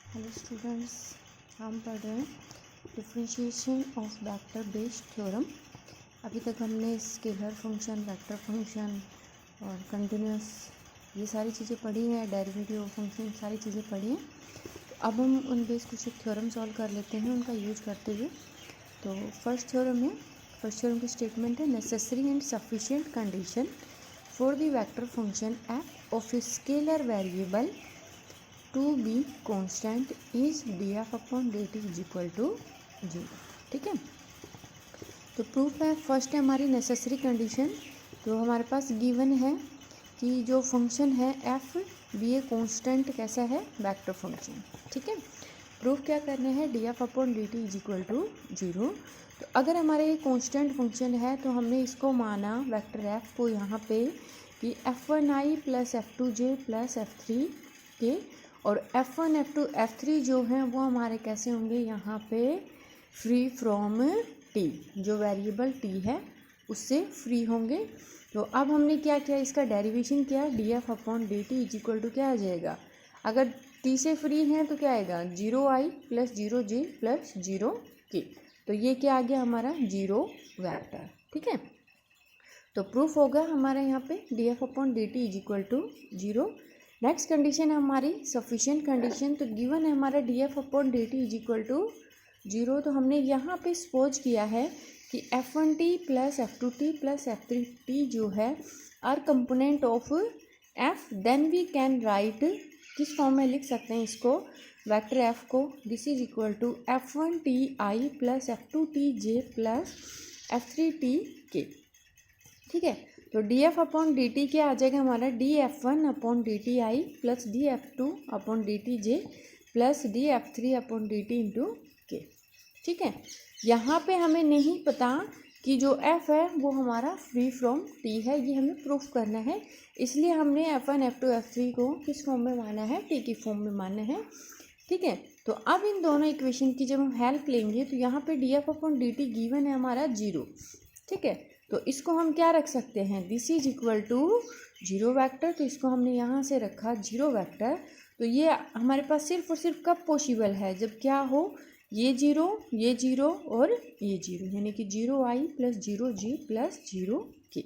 Hello students, हम पढ़ रहे हैं differentiation of vector based theorem. अभी तक हमने स्केलर फंक्शन, वेक्टर फंक्शन और कंटिन्यूस ये सारी चीज़ें पढ़ी हैं, डेरिवेटिव फंक्शन सारी चीज़ें पढ़ी हैं। तो अब हम उन बेस कुछ थ्योरम सॉल्व कर लेते हैं उनका यूज करते हुए। तो फर्स्ट थ्योरम की स्टेटमेंट है necessary and sufficient condition for the vector function f of a scalar variable to be constant is d F upon D T is equal to 0। ठीक है, तो प्रूफ है। फर्स्ट है हमारी नेसेसरी कंडीशन। तो हमारे पास गिवन है कि जो फंक्शन है एफ बी ए कॉन्स्टेंट कैसा है, वेक्टर फंक्शन। ठीक है, प्रूफ क्या करना है, d F upon D T is equal to 0। तो अगर हमारे ये कॉन्स्टेंट फंक्शन है तो हमने इसको माना वेक्टर एफ को यहाँ पे कि f1i plus f2j plus f3 के, और f1 f2 f3 जो हैं वो हमारे कैसे होंगे यहाँ पे फ्री फ्रॉम t, जो वेरिएबल t है उससे फ्री होंगे। तो अब हमने क्या किया, इसका डेरिवेशन किया, d F upon D T is equal to क्या आ जाएगा, अगर t से फ्री हैं तो क्या आएगा 0i plus 0j plus 0k। तो ये क्या आ गया हमारा 0 वेक्टर। ठीक है, तो प्रूफ होगा हमारा यहाँ पे d F upon D T is equal to 0। Next condition है हमारी सफिशिएंट कंडीशन। तो गिवन है हमारा d F upon D T is equal to 0। तो हमने यहाँ पे सपोज किया है कि f1t plus f2t plus f3t जो है are component of f, then we can write, किस फॉर्म में लिख सकते हैं इसको, वेक्टर f को, this is equal to f1ti plus f2tj plus f3tk। ठीक है, तो D F upon D T क्या आ जाएगा हमारा, d f one upon D t i plus D f two upon D t j plus D f three upon D T into k. ठीक है, यहाँ पे हमें नहीं पता कि जो f है वो हमारा फ्री फ्रॉम t है, ये हमें प्रूफ करना है। इसलिए हमने f1 f2 f3 को किस फॉर्म में माना है, t की फॉर्म में माना है। ठीक है, तो अब इन दोनों इक्वेशन की जब हम हेल्प लेंगे तो यहाँ पे d F upon D T given है हमारा 0। ठीक है, तो इसको हम क्या रख सकते हैं, this is equal to 0 vector. तो इसको हमने यहाँ से रखा 0 वेक्टर। तो ये हमारे पास सिर्फ और सिर्फ कब पॉसिबल है, जब क्या हो, ये 0 और ये 0, यानी कि 0i plus 0j plus 0k।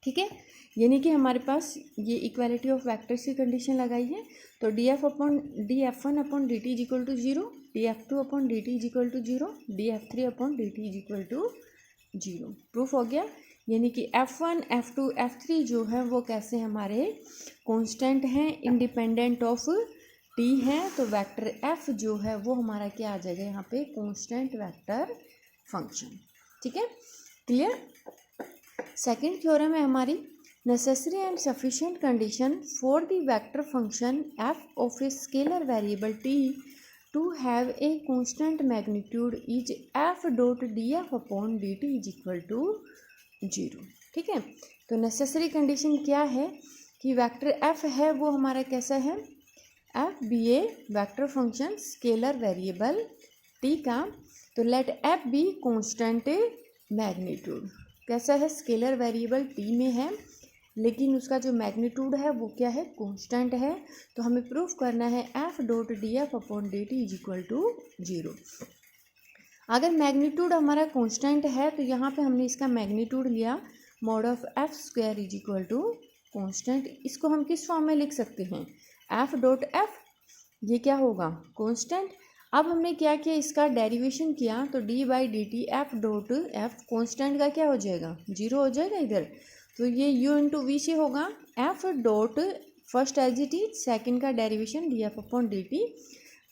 ठीक है, यानी कि हमारे पास ये इक्वालिटी ऑफ वेक्टर्स की कंडीशन लगाई है। तो D f one upon D T is equal to 0, d f two upon D T is equal to 0, d f three upon D T is equal to 0। Proof हो गया, यानी कि f1 f2 f3 जो है वो कैसे हमारे constant हैं, इंडिपेंडेंट ऑफ t हैं। तो वेक्टर f जो है वो हमारा क्या आ जाएगा यहाँ पे, कांस्टेंट वेक्टर फंक्शन। ठीक है, क्लियर। सेकंड थ्योरम है हमारी necessary and sufficient condition for the vector function f of a scalar variable t to have a constant magnitude is f dot df upon dt is equal to 0। ठीक है, तो necessary condition क्या है कि vector f है वो हमारा कैसा है, f be a vector function scalar variable t का। तो let f be constant magnitude, कैसा है, स्केलर वेरिएबल t में है लेकिन उसका जो मैग्नीट्यूड है वो क्या है, कांस्टेंट है। तो हमें प्रूफ करना है f dot D F upon D T is equal to 0। अगर मैग्नीट्यूड हमारा कांस्टेंट है तो यहाँ पे हमने इसका मैग्नीट्यूड लिया, mod of f square is equal to constant. इसको हम किस फॉर्म में लिख सकते हैं, f डॉट f, ये क्या होगा, कांस्टेंट। अब हमने क्या किया, इसका डेरिवेशन किया, तो d by D t F dot f constant का क्या हो जाएगा, 0 हो जाएगा इधर। तो ये u इंटू वी से होगा f dot first as it is, second का derivation D F upon D T,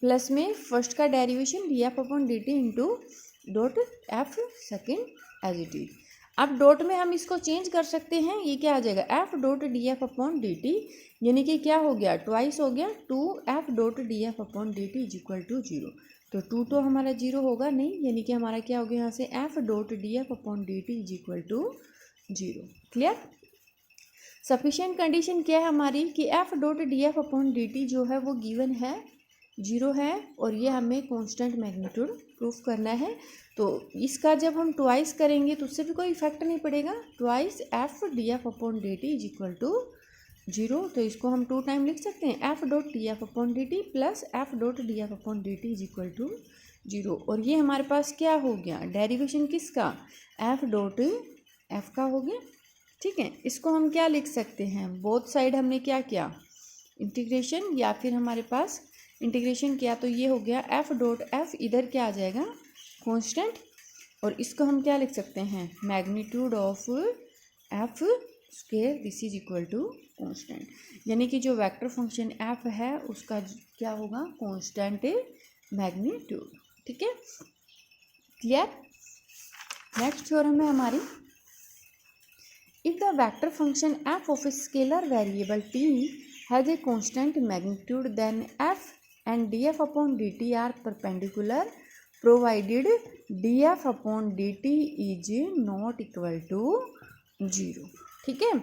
plus में फर्स्ट का derivation D F upon D T into dot F second as it is. अब dot में हम इसको change कर सकते हैं, ये क्या आ जाएगा, f dot D F upon D t, यानी कि क्या हो गया, ट्वाइस हो गया 2f dot D F upon D T is equal to 0। तो 2 तो हमारा 0 होगा नहीं, यानी कि हमारा क्या हो गया यहाँ से f dot D F upon D T is equal to 0। Clear. Sufficient condition क्या है हमारी कि f dot D F upon D t जो है वो गिवन है 0 है, और ये हमें कांस्टेंट मैग्नीट्यूड प्रूफ करना है। तो इसका जब हम ट्वाइस करेंगे तो उससे भी कोई इफेक्ट नहीं पड़ेगा, twice f d F upon D T is equal to zero, तो इसको हम 2 टाइम लिख सकते हैं f dot D F upon D T plus f dot D F upon D T is equal to zero. और ये हमारे पास क्या हो गया, डेरिवेशन किसका, एफ डॉट एफ का हो गया। ठीक है, इसको हम क्या लिख सकते हैं, बोथ साइड हमने क्या किया, इंटीग्रेशन, या फिर हमारे पास इंटीग्रेशन किया तो ये हो गया एफ डॉट एफ, इधर क्या आ जाएगा कांस्टेंट, और इसको हम क्या लिख सकते हैं, magnitude of f square this is equal to constant, यानी कि जो वेक्टर फंक्शन एफ है उसका क्या होगा, कांस्टेंट मैग्नीट्यूड। ठीक है, क्लियर। नेक्स्ट थ्योरम है हमारी, if the vector function f of a scalar variable t has a constant magnitude then f and d F upon D t are perpendicular provided d F upon D T is not equal to zero. ठीक है,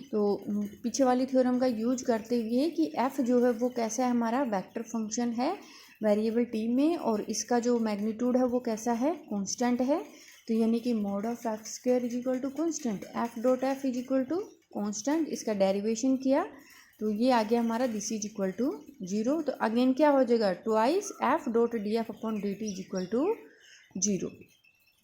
तो पीछे वाली theorem का use करते हुए कि F जो है वो कैसा है, हमारा वेक्टर फंक्शन है वेरिएबल टी में, और इसका जो मैग्नीट्यूड है वो कैसा है, कांस्टेंट है, तो यानी कि mod of f square is equal to constant, f dot f is equal to constant, इसका डेरिवेशन किया तो ये आ गया हमारा this is equal to zero. तो अगेन क्या हो जाएगा, twice f dot D F upon D T is equal to zero,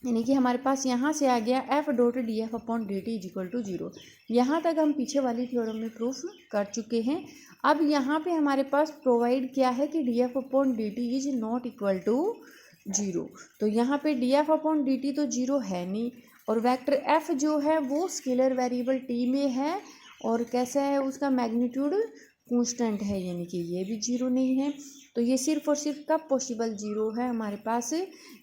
यानी कि हमारे पास यहाँ से आ गया f dot D F upon D T is equal to zero. यहाँ तक हम पीछे वाली थ्योरम में प्रूफ कर चुके हैं। अब यहाँ पे हमारे पास प्रोवाइड किया है कि d F upon D T is not equal to zero, तो यहाँ पे d F upon D T तो जीरो है नहीं, और वेक्टर एफ जो है वो स्केलर वेरिएबल टी में है, और कैसा है, उसका मैग्नीट्यूड कांस्टेंट है, यानी कि ये भी जीरो नहीं है। तो ये सिर्फ और सिर्फ कब पॉसिबल जीरो है हमारे पास,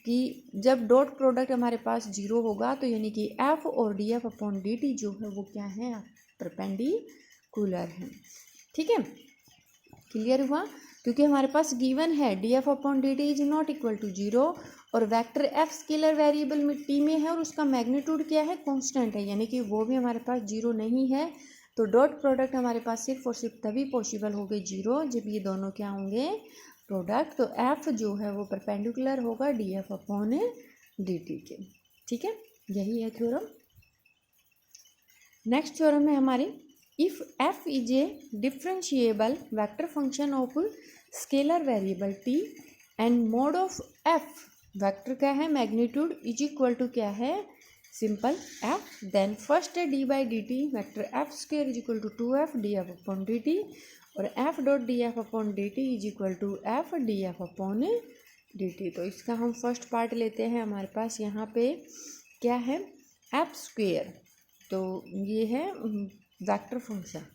कि जब डॉट प्रोडक्ट हमारे पास जीरो होगा, तो यानी कि एफ और D F upon D t जो है वो क्या है, परपेंडिकुलर है। ठीक है, क्लियर हुआ, क्योंकि हमारे पास गिवन है d F upon D T is not equal to zero, और वेक्टर एफ स्केलर वेरिएबल में टी में है, और उसका मैग्नीट्यूड क्या है, कांस्टेंट है, यानी कि वो भी हमारे पास जीरो नहीं है। तो डॉट प्रोडक्ट हमारे पास सिर्फ और सिर्फ तभी पॉसिबल होगी जीरो जब ये दोनों क्या होंगे, प्रोडक्ट। तो एफ जो है वो परपेंडिकुलर होगा D F upon D T के। ठीक है, यही है थ्योरम। नेक्स्ट थ्योरम है हमारी, if F is a differentiable vector function of scalar variable T and mod of F vector क्या है, मैग्नीट्यूड इज इक्वल टू क्या है, सिंपल एफ, देन फर्स्ट है D by D T vector F square is equal to 2f D F upon D T, और F dot D F upon D T is equal to F D F upon D T. तो इसका हम first part लेते हैं, हमारे पास यहाँ पे क्या है, एफ स्क्वायर, तो ये है वेक्टर फंक्शन।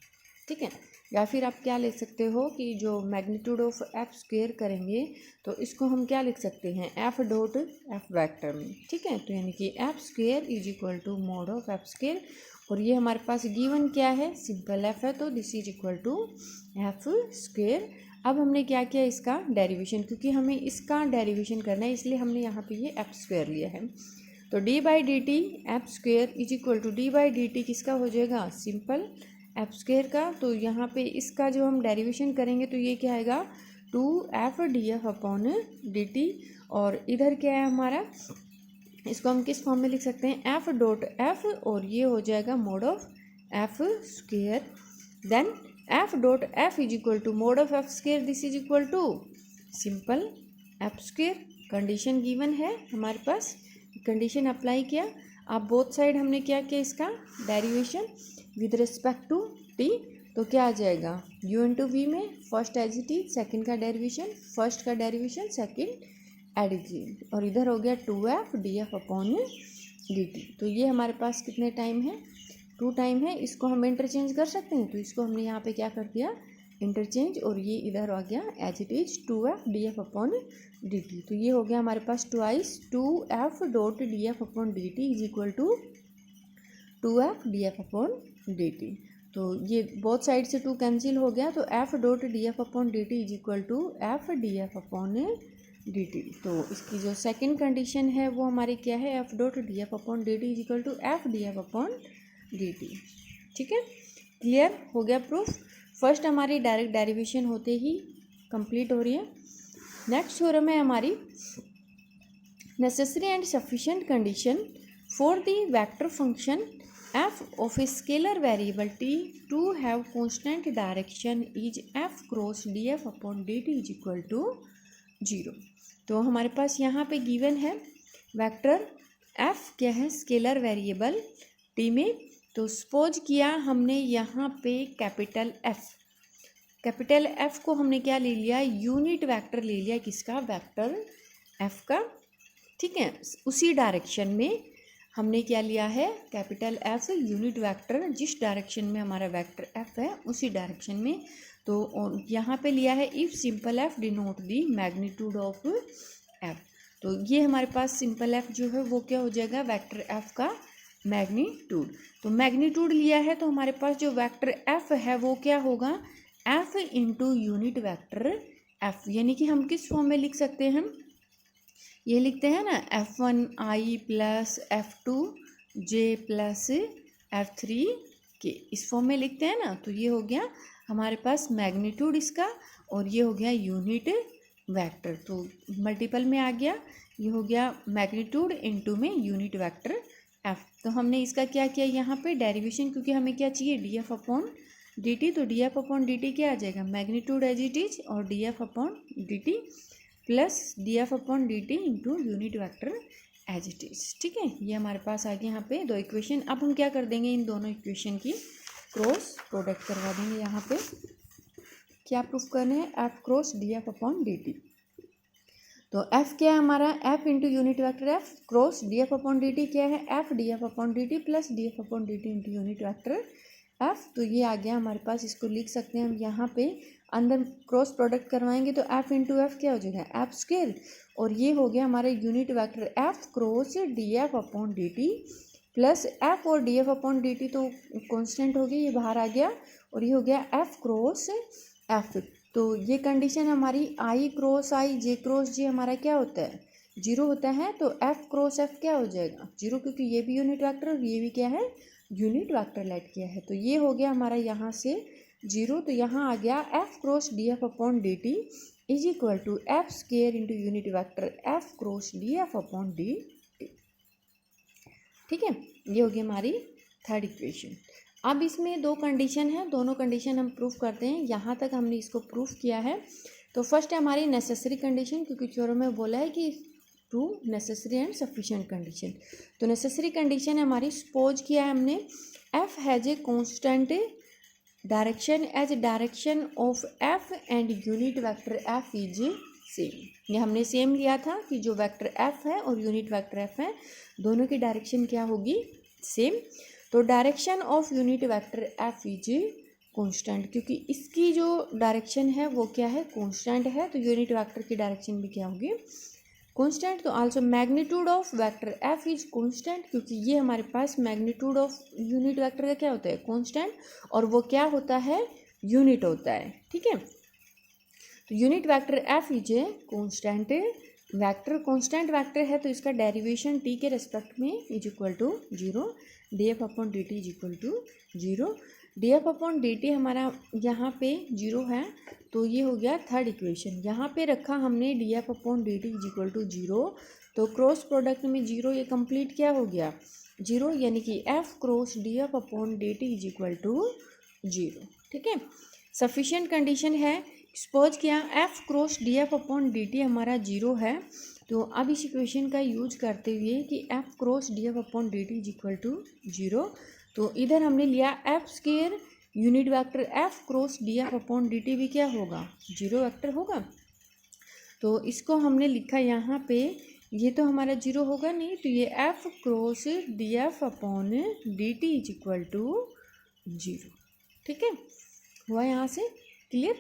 ठीक है, या फिर आप क्या लिख सकते हो कि जो मैग्नीट्यूड ऑफ एफ स्क्वायर करेंगे तो इसको हम क्या लिख सकते हैं, एफ डॉट एफ वेक्टर में। ठीक है, तो यानी कि f square is equal to mod of f square, और ये हमारे पास गिवन क्या है, सिंपल एफ है, तो this is equal to f square. अब हमने क्या किया, इसका डेरिवेशन, क्योंकि हमें इसका डेरिवेशन करना है इसलिए हमने यहाँ पे ये एफ स्क्वायर लिया है। तो d by D t f square is equal to d by D t किसका हो जाएगा, सिंपल एफ स्क्वायर का। तो यहाँ पे इसका जो हम डेरिवेशन करेंगे तो ये क्या आएगा, 2f D F upon D T, और इधर क्या है हमारा, इसको हम किस फॉर्म में लिख सकते हैं, एफ डॉट एफ, और ये हो जाएगा mod of f square, then f dot f is equal to mod of f square this is equal to simple f square. Condition given है हमारे पास, कंडीशन अप्लाई किया, आप बोथ साइड हमने क्या किया, इसका derivation with respect to t, तो क्या आ जाएगा, u इंटू वी में first as it is, second का डेरिवेशन, फर्स्ट का डेरिवेशन, सेकेंड एडिशन, और इधर हो गया 2f D F upon D T. तो ये हमारे पास कितने टाइम है, 2 टाइम है, इसको हम इंटरचेंज कर सकते हैं, तो इसको हमने यहाँ पे क्या कर दिया, इंटरचेंज, और ये इधर आ गया as it is 2f D F upon D T. तो ये हो गया हमारे पास twice 2f dot D F upon D T is equal to 2f D F upon D T. तो ये बोथ साइड से 2 कैंसिल हो गया, तो f dot D F upon D T is equal to F D F upon D T. तो इसकी जो second condition है वो हमारी क्या है, f dot D F upon D T is equal to F D F upon D t. ठीक है, क्लियर हो गया प्रूफ। फर्स्ट हमारी डायरेक्ट डेरिवेशन होते ही कंप्लीट हो रही है। नेक्स्ट थ्योरम है हमारी, necessary and sufficient condition for the vector function f of a scalar variable t to have constant direction is f cross D F upon D T is equal to 0। तो हमारे पास यहाँ पे given है vector F क्या है, scalar variable T में। तो सपोज किया हमने यहाँ पे कैपिटल एफ को हमने क्या ले लिया, यूनिट वेक्टर ले लिया, किसका, वेक्टर एफ का। ठीक है, उसी डायरेक्शन में हमने क्या लिया है, कैपिटल एफ यूनिट वेक्टर, जिस डायरेक्शन में हमारा वेक्टर एफ है उसी डायरेक्शन में। तो यहाँ पे लिया है if simple F denote the magnitude of F. तो ये हमारे पास सिंपल एफ जो है वो क्या हो जाएगा, वेक्टर एफ का मैग्नीट्यूड। तो मैग्नीट्यूड लिया है तो हमारे पास जो वेक्टर एफ है वो क्या होगा, F into unit vector F. यानी कि हम किस फॉर्म में लिख सकते हैं, हम ये लिखते हैं ना, F1 I plus F2 J plus F3 K, इस फॉर्म में लिखते हैं ना। तो ये हो गया हमारे पास मैग्नीट्यूड इसका, और ये हो गया यूनिट वेक्टर। तो मल्टीपल में आ गया, ये हो गया मैग्नीट्यूड इनटू में यूनिट वेक्टर एफ। तो हमने इसका क्या किया यहाँ पे डेरिवेशन, क्योंकि हमें क्या चाहिए, D F upon D T. तो D F upon D T क्या आ जाएगा, मैग्नीट्यूड एज इट इज, और D F upon D T plus D F upon D T into unit vector as it is. ठीक है, ये हमारे पास आ गया यहाँ पे दो इक्वेशन। अब हम क्या कर देंगे, इन दोनों इक्वेशन की क्रॉस प्रोडक्ट करवा देंगे। यहाँ पे क्या प्रूफ करना है, F cross D F upon D T. तो एफ क्या है हमारा, F into unit vector F cross D F upon D T क्या है, F D F upon D T plus D F upon D T into unit vector F. तो ये आ गया हमारे पास, इसको लिख सकते हैं हम यहाँ पे, अंदर क्रॉस प्रोडक्ट करवाएंगे तो एफ इंटू एफ क्या हो जाएगा, एफ स्केल, और ये हो गया हमारा unit vector F cross D F upon D T plus F, और D F upon D T तो कांस्टेंट हो गई, ये बाहर आ गया, और ये हो गया एफ क्रॉस एफ। तो ये कंडीशन हमारी आई क्रॉस आई जे क्रॉस जे हमारा क्या होता है, 0 होता है। तो एफ क्रॉस एफ क्या हो जाएगा, 0, क्योंकि ये भी यूनिट वेक्टर और ये भी क्या है, यूनिट वेक्टर लेट किया है। तो ये हो गया हमारा यहाँ से 0। तो यहाँ आ गया f cross D F upon D T is equal to f square into unit vector F cross D F upon D t. ठीक है, ये होगी हमारी थर्ड इक्वेशन। अब इसमें दो कंडीशन है, दोनों कंडीशन हम प्रूफ करते हैं। यहाँ तक हमने इसको प्रूफ किया है। तो फर्स्ट है हमारी नेसेसरी कंडीशन, क्योंकि थ्योरम में बोला है कि prove necessary and sufficient condition. तो नेसेसरी कंडीशन है हमारी, सपोज किया है हमने f has a constant direction as direction of f and unit vector f is same. ये हमने सेम लिया था कि जो वेक्टर एफ है और यूनिट वेक्टर एफ है दोनों की डायरेक्शन क्या होगी, सेम। तो direction of unit vector f is constant, क्योंकि इसकी जो डायरेक्शन है वो क्या है, कांस्टेंट है। तो यूनिट वेक्टर की डायरेक्शन भी क्या होगी, कांस्टेंट। तो also magnitude of vector f is constant, क्योंकि ये हमारे पास मैग्नीट्यूड ऑफ यूनिट वेक्टर का क्या होता है, कांस्टेंट, और वो क्या होता है, यूनिट होता है। ठीक है, तो unit vector f is a constant vector, constant vector है तो इसका डेरिवेशन टी के रेस्पेक्ट में is equal to 0, d F upon D T is equal to 0। D F upon D t हमारा यहाँ पे 0 है, तो ये हो गया थर्ड इक्वेशन। यहाँ पे रखा हमने d F upon D T is equal to 0, तो क्रॉस प्रोडक्ट में 0, ये कंप्लीट क्या हो गया, 0, यानी कि f cross D F upon D T is equal to 0। ठीक है, सफिशिएंट कंडीशन है, सपोज किया f cross D F upon D t हमारा 0 है। तो अब इस इक्वेशन का यूज करते हुए कि f cross D F upon D T is equal to 0, तो इधर हमने लिया f square unit vector F cross D F upon D t भी क्या होगा, 0 वेक्टर होगा। तो इसको हमने लिखा यहाँ पे, ये तो हमारा 0 होगा नहीं, तो ये f cross D F upon D T is equal to 0। ठीक है, हुआ यहाँ से क्लियर,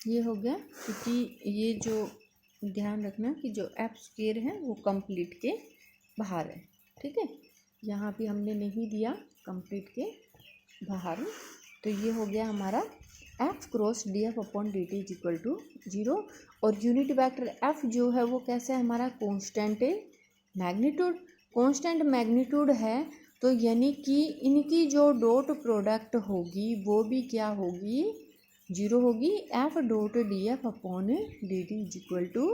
ये हो गया। क्योंकि ये जो ध्यान रखना कि जो एफ स्क्वायर है वो कंप्लीट के बाहर है। ठीक है, यहाँ पे हमने नहीं दिया कंप्लीट के बाहर, तो ये हो गया हमारा f cross D F upon D T is equal to 0। और यूनिट वेक्टर एफ जो है वो कैसा है हमारा, कांस्टेंट मैग्नीट्यूड, कांस्टेंट मैग्नीट्यूड है, तो यानी कि इनकी जो डॉट प्रोडक्ट होगी वो भी क्या होगी, 0 होगी। F dot D F upon D T is equal to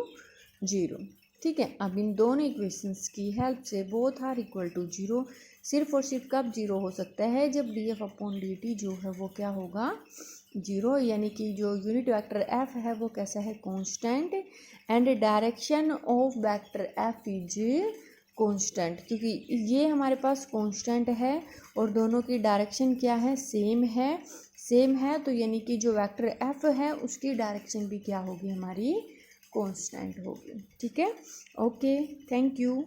0। ठीक है। अब इन दोनों इक्वेशंस की हेल्प से both are equal to zero. सिर्फ और सिर्फ कब जीरो हो सकता है, जब d F upon D t जो है वो क्या होगा, जीरो, यानी कि जो यूनिट वेक्टर एफ है वो कैसा है, constant, and direction of vector f is constant, क्योंकि ये हमारे पास कांस्टेंट है और दोनों की डायरेक्शन क्या है, सेम है, तो यानी कि जो वेक्टर एफ है उसकी डायरेक्शन भी क्या होगी, हमारी कांस्टेंट होगी। ठीक है, ओके, थैंक यू।